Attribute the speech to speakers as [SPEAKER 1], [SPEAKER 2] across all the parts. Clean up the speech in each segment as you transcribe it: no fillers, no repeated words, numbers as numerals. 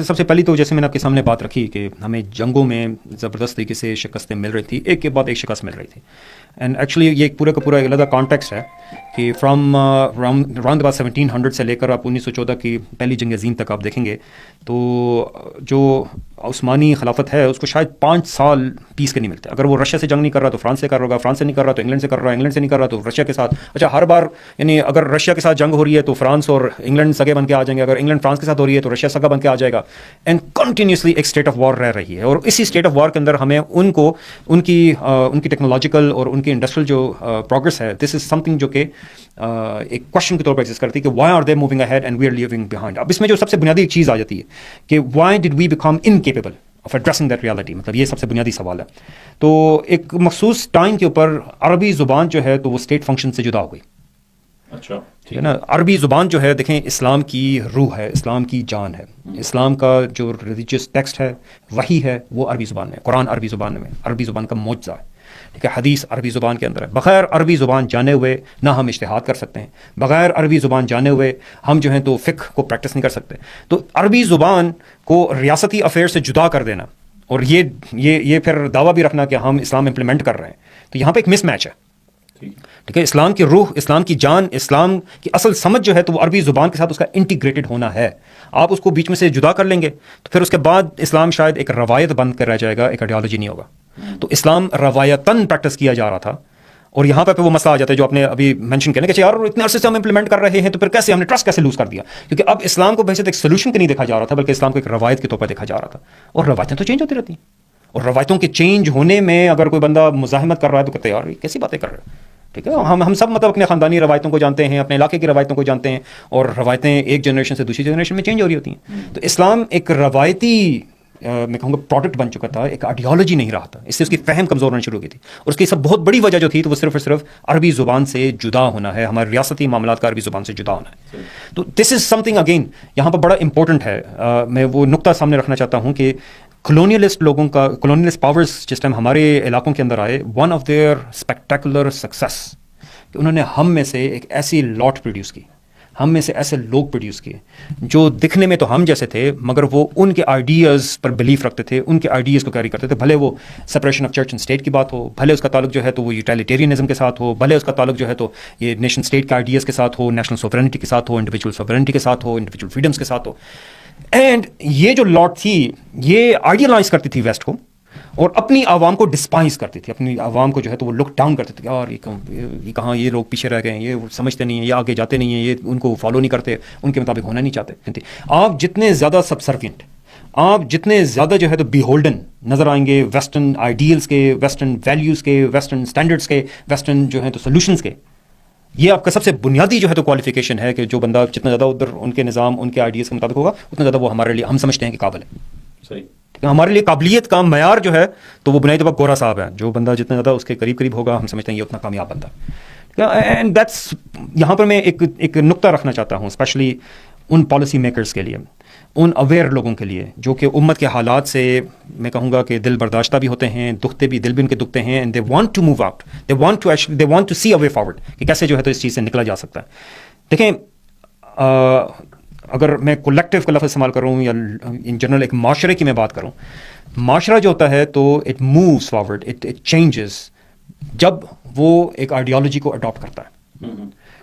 [SPEAKER 1] سب سے پہلی تو جیسے میں نے آپ کے سامنے بات رکھی کہ ہمیں جنگوں میں زبردست طریقے سے شکستیں مل رہی تھی، ایک کے بعد ایک شکست مل رہی تھی. اینڈ ایکچولی یہ ایک پورا کا پورا ایک علیحدہ کانٹیکسٹ ہے کہ فرام راؤنڈ اباؤٹ 1700 سے لے کر آپ 1914 کی پہلی جنگ عظیم تک آپ دیکھیں گے تو جو عثمانی خلافت ہے اس کو شاید 5 سال پیس کے نہیں ملتے. اگر وہ رشیا سے جنگ نہیں کر رہا تو فرانس سے کر رہا ہوگا، فرانس سے نہیں کر رہا تو انگلینڈ سے کر رہا ہے، انگلینڈ سے نہیں کر رہا تو رشیا کے ساتھ. اچھا ہر بار یعنی اگر رشیا کے ساتھ جنگ ہو رہی ہے تو فرانس اور انگلینڈ سگے بن کے آ جائیں گے، اگر انگلینڈ فرانس کے ساتھ ہو رہی ہے تو رشیا سگا بن کے آ جائے گا. اینڈ کنٹینیوسلی ایک اسٹیٹ آف وار رہ رہی ہے، اور اسی اسٹیٹ آف وار کے اندر ہمیں ان کی ٹیکنالوجیکل اور ان کی انڈسٹریل جو پروگرس ہے، دس از سم تھنگ جو کہ ایک کوشچن کے طور پر ایگزسٹ کرتی ہے کہ why are they moving ahead and we are leaving behind. اب اس میں جو سب سے بنیادی ایک چیز آ جاتی ہے کہ why did we become incapable of addressing that reality, مطلب یہ سب سے بنیادی سوال ہے. تو ایک مخصوص ٹائم کے اوپر عربی زبان جو ہے تو وہ اسٹیٹ فنکشن سے جدا ہو گئی.
[SPEAKER 2] اچھا
[SPEAKER 1] ٹھیک ہے نا. عربی زبان جو ہے دیکھیں اسلام کی روح ہے، اسلام کی جان ہے. اسلام کا جو ریلیجیس ٹیکسٹ ہے وہی ہے وہ عربی زبان میں، قرآن عربی زبان میں، عربی زبان کا معجزہ ہے. ٹھیک ہے، حدیث عربی زبان کے اندر ہے. بغیر عربی زبان جانے ہوئے نہ ہم اجتہاد کر سکتے ہیں، بغیر عربی زبان جانے ہوئے ہم جو ہیں تو فقہ کو پریکٹس نہیں کر سکتے. تو عربی زبان کو ریاستی افیئر سے جدا کر دینا اور یہ پھر دعویٰ بھی رکھنا کہ ہم اسلام امپلیمنٹ کر رہے ہیں، تو یہاں پہ ایک مس میچ ہے. ٹھیک ہے، اسلام کی روح، اسلام کی جان، اسلام کی اصل سمجھ جو ہے تو وہ عربی زبان کے ساتھ اس کا انٹیگریٹڈ ہونا ہے. آپ اس کو بیچ میں سے جدا کر لیں گے تو پھر اس کے بعد اسلام شاید ایک روایت بن کر رہ جائے گا، ایک آئیڈیالوجی نہیں ہوگا. تو اسلام روایتاً پریکٹس کیا جا رہا تھا، اور یہاں پہ وہ مسئلہ آ جاتا ہے جو آپ نے ابھی مینشن کیا نا کہ یار اتنے عرصے سے ہم امپلیمنٹ کر رہے ہیں تو پھر کیسے ہم نے ٹرسٹ کیسے لوز کر دیا. کیونکہ اب اسلام کو بحیثیت ایک سولوشن کے نہیں دیکھا جا رہا تھا بلکہ اسلام کو ایک روایت کے طور پر دیکھا جا رہا تھا. اور روایتیں تو چینج ہوتی رہتی ہیں، اور روایتوں کے چینج ہونے میں اگر کوئی بندہ مزاحمت کر رہا ہے تو کہتے ہیں یار کیسی باتیں کر رہے ہیں. ٹھیک ہے، ہم سب مطلب اپنے خاندانی روایتوں کو جانتے ہیں، اپنے علاقے کی روایتوں کو جانتے ہیں، اور روایتیں ایک جنریشن سے دوسری جنریشن میں چینج ہو رہی ہوتی ہیں. تو اسلام ایک روایتی میں کہوں گا پروڈکٹ بن چکا تھا، ایک آئیڈیالوجی نہیں رہا تھا. اس سے اس کی فہم کمزور ہونا شروع ہو گئی تھی، اور اس کی سب بہت بڑی وجہ جو تھی تو وہ صرف اور صرف عربی زبان سے جدا ہونا ہے، ہمارے ریاستی معاملات کا عربی زبان سے جدا ہونا ہے. تو دس از سم تھنگ اگین یہاں پر بڑا امپورٹنٹ ہے. میں وہ نقطہ سامنے رکھنا چاہتا ہوں کہ کلونیلسٹ لوگوں کا، کلونیلسٹ پاورز جس ٹائم ہمارے علاقوں کے اندر آئے، ون آف دیئر اسپیکٹیکولر سکسیس کہ انہوں نے ہم میں سے ایک ایسی لاٹ پروڈیوس کی، ہم میں سے ایسے لوگ پروڈیوس کیے جو دکھنے میں تو ہم جیسے تھے مگر وہ ان کے آئیڈیاز پر بلیف رکھتے تھے، ان کے آئیڈیاز کو کیری کرتے تھے. بھلے وہ separation of church and state کی بات ہو، بھلے اس کا تعلق جو ہے تو وہ یوٹیلیٹیرینزم کے ساتھ ہو، بھلے اس کا تعلق جو ہے تو یہ نیشن اسٹیٹ کے آئیڈیاز کے ساتھ ہو، نیشنل سوورنٹی کے ساتھ ہو، انڈیویجول سوورنٹی کے ساتھ ہو، انڈیویجول فریڈمس کے ساتھ ہو. اینڈ یہ جو لاٹ تھی یہ آئیڈیلائز کرتی تھی ویسٹ کو، اور اپنی عوام کو ڈسپائز کرتی تھی، اپنی عوام کو جو ہے تو وہ لک ڈاؤن کرتے تھے. یار یہ کہاں، یہ لوگ پیچھے رہ گئے ہیں، یہ سمجھتے نہیں ہیں، یہ آگے جاتے نہیں ہیں، یہ ان کو فالو نہیں کرتے، ان کے مطابق ہونا نہیں چاہتے. آپ جتنے زیادہ سبسروینٹ، آپ جتنے زیادہ جو ہے تو بی ہولڈن نظر آئیں گے ویسٹرن آئیڈیلس کے، ویسٹرن ویلیوز کے، ویسٹرن اسٹینڈرڈس کے، ویسٹرن جو ہے تو سولوشنس کے، یہ آپ کا سب سے بنیادی جو ہے تو کوالیفیکیشن ہے کہ جو بندہ جتنا زیادہ ادھر ان کے نظام، ان کے آئیڈیاز کے مطابق ہوگا اتنا زیادہ وہ ہمارے لیے، ہم سمجھتے ہیں کہ قابل ہے.
[SPEAKER 2] صحیح.
[SPEAKER 1] ہمارے لیے قابلیت کا معیار جو ہے تو وہ بنیادی طور پر گورا صاحب ہے. جو بندہ جتنا زیادہ اس کے قریب ہوگا ہم سمجھتے ہیں یہ اتنا کامیاب بندہ. اینڈ دیٹس یہاں پر میں ایک نقطہ رکھنا چاہتا ہوں اسپیشلی ان پالیسی میکرز کے لیے، ان اویئر لوگوں کے لیے جو کہ امت کے حالات سے میں کہوں گا کہ دل برداشتہ بھی ہوتے ہیں، دکھتے بھی، دل بھی ان کے دکھتے ہیں. And they want to move out, they want to see a way forward کہ کیسے جو ہے تو اس چیز سے نکلا جا سکتا ہے. دیکھیں اگر میں کولیکٹیو کا لفظ استعمال کروں یا ان جنرل ایک معاشرے کی میں بات کروں، معاشرہ جو ہوتا ہے تو it moves forward, it changes جب وہ ایک آئیڈیالوجی کو اڈاپٹ کرتا ہے.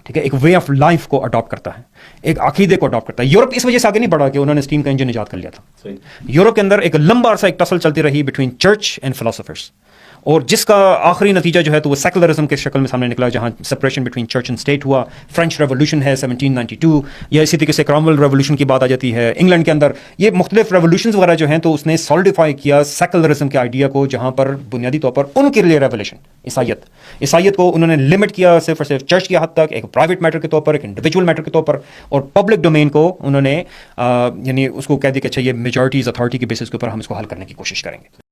[SPEAKER 1] ٹھیک ہے، ایک وے آف لائف کو اڈاپٹ کرتا ہے، ایک عقیدے کو اڈاپٹ کرتا ہے. یورپ اس وجہ سے آگے نہیں بڑھا کہ انہوں نے اسٹیم کا انجن ایجاد کر لیا تھا. یورپ کے اندر ایک لمبا عرصہ ایک ٹسل چلتی رہی بٹوین چرچ اینڈ فلاسفرس، اور جس کا آخری نتیجہ جو ہے تو وہ سیکولرزم کے شکل میں سامنے نکلا، جہاں separation between church and state ہوا. فرینچ ریولوشن ہے 1792، یا اسی طریقے سے کرامویل ریولوشن کی بات آ جاتی ہے انگلینڈ کے اندر. یہ مختلف ریولوشنز وغیرہ جو ہیں تو اس نے سالیڈیفائی کیا سیکولرزم کے آئیڈیا کو، جہاں پر بنیادی طور پر ان کے لیے ریولیشن عیسائیت کو انہوں نے لمٹ کیا صرف اور صرف چرچ کی حد تک، ایک پرائیویٹ میٹر کے طور پر، ایک انڈیویجول میٹر کے طور پر، اور پبلک ڈومین کو انہوں نے یعنی اس کو کہہ دیا کہ اچھا یہ میجورٹیز اتھارٹی کے بیسس کے اوپر ہم اس کو حل کرنے کی کوشش کریں گے.